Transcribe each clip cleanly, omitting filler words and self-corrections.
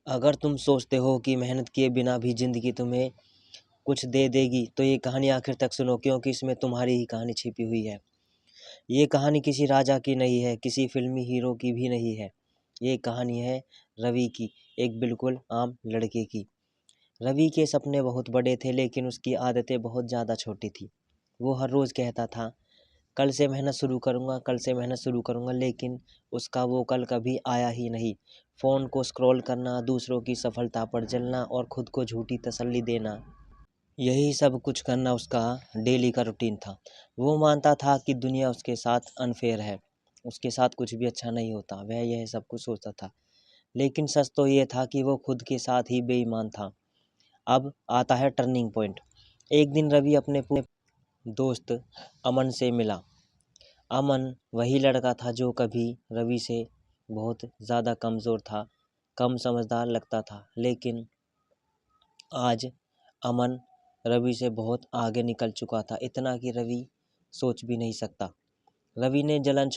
अगर तुम सोचते हो कि मेहनत किए बिना भी ज़िंदगी तुम्हें कुछ दे देगी तो ये कहानी आखिर तक सुनो, क्योंकि इसमें तुम्हारी ही कहानी छिपी हुई है। ये कहानी किसी राजा की नहीं है, किसी फिल्मी हीरो की भी नहीं है। ये कहानी है रवि की, एक बिल्कुल आम लड़के की। रवि के सपने बहुत बड़े थे, लेकिन उसकी आदतें बहुत ज़्यादा छोटी थी। वो हर रोज़ कहता था, कल से मेहनत शुरू करूँगा, कल से मेहनत शुरू करूँगा, लेकिन उसका वो कल कभी आया ही नहीं। फ़ोन को स्क्रॉल करना, दूसरों की सफलता पर जलना और खुद को झूठी तसल्ली देना, यही सब कुछ करना उसका डेली का रूटीन था। वो मानता था कि दुनिया उसके साथ अनफेयर है, उसके साथ कुछ भी अच्छा नहीं होता, वह यह सब कुछ सोचता था। लेकिन सच तो ये था कि वो खुद के साथ ही बेईमान था। अब आता है टर्निंग पॉइंट। एक दिन रवि अपने दोस्त अमन से मिला। अमन वही लड़का था जो कभी रवि से बहुत ज़्यादा कमज़ोर था, कम समझदार लगता था, लेकिन आज अमन रवि से बहुत आगे निकल चुका था, इतना कि रवि सोच भी नहीं सकता। रवि ने जलन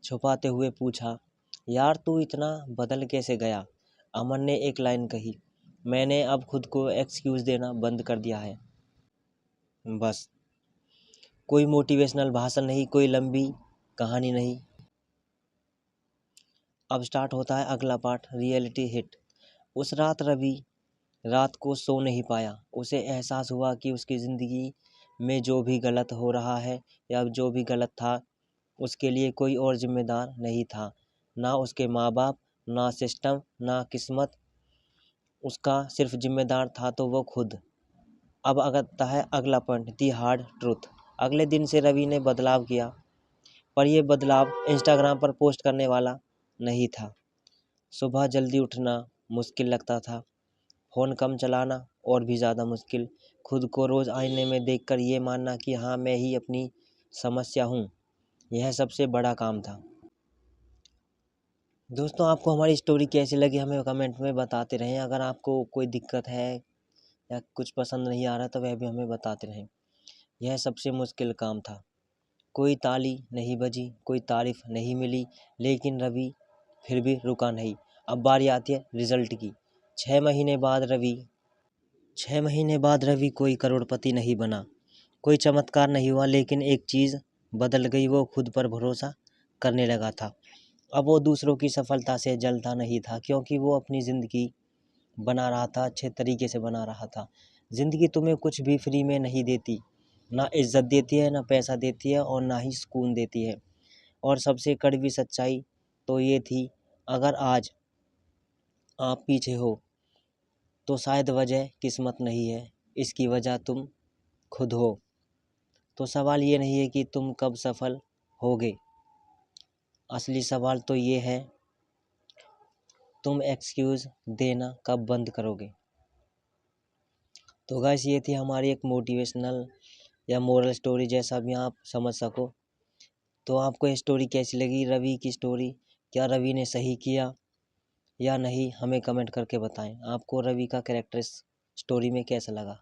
छुपाते हुए पूछा, यार तू इतना बदल कैसे गया? अमन ने एक लाइन कही, मैंने अब खुद को एक्सक्यूज़ देना बंद कर दिया है। बस, कोई मोटिवेशनल भाषण नहीं, कोई लंबी कहानी नहीं। अब स्टार्ट होता है अगला पार्ट, रियलिटी हिट। उस रात रवि रात को सो नहीं पाया। उसे एहसास हुआ कि उसकी ज़िंदगी में जो भी गलत हो रहा है या जो भी गलत था, उसके लिए कोई और जिम्मेदार नहीं था। ना उसके माँ बाप, ना सिस्टम, ना किस्मत। उसका सिर्फ जिम्मेदार था तो वो खुद। अब आता है अगला पॉइंट, दी हार्ड ट्रूथ। अगले दिन से रवि ने बदलाव किया, पर यह बदलाव इंस्टाग्राम पर पोस्ट करने वाला नहीं था। सुबह जल्दी उठना मुश्किल लगता था, फ़ोन कम चलाना और भी ज़्यादा मुश्किल, खुद को रोज़ आईने में देखकर ये मानना कि हाँ मैं ही अपनी समस्या हूँ, यह सबसे बड़ा काम था। दोस्तों, आपको हमारी स्टोरी कैसी लगी हमें कमेंट में बताते रहें। अगर आपको कोई दिक्कत है या कुछ पसंद नहीं आ रहा तो वह भी हमें बताते रहें। यह सबसे मुश्किल काम था। कोई ताली नहीं बजी, कोई तारीफ़ नहीं मिली, लेकिन रवि फिर भी रुका नहीं। अब बारी आती है रिज़ल्ट की। 6 महीने बाद रवि कोई करोड़पति नहीं बना, कोई चमत्कार नहीं हुआ, लेकिन एक चीज़ बदल गई, वो खुद पर भरोसा करने लगा था। अब वो दूसरों की सफलता से जलता नहीं था, क्योंकि वो अपनी ज़िंदगी बना रहा था, अच्छे तरीके से बना रहा था। ज़िंदगी तुम्हें कुछ भी फ्री में नहीं देती, ना इज़्ज़त देती है, ना पैसा देती है और ना ही सुकून देती है। और सबसे कड़वी सच्चाई तो ये थी, अगर आज आप पीछे हो तो शायद वजह किस्मत नहीं है, इसकी वजह तुम खुद हो। तो सवाल ये नहीं है कि तुम कब सफल होगे, असली सवाल तो ये है, तुम एक्सक्यूज़ देना कब बंद करोगे। तो गाइस, ये थी हमारी एक मोटिवेशनल या मोरल स्टोरी, जैसा भी आप समझ सको। तो आपको ये स्टोरी कैसी लगी, रवि की स्टोरी? क्या रवि ने सही किया या नहीं, हमें कमेंट करके बताएं। आपको रवि का कैरेक्टर इस स्टोरी में कैसा लगा?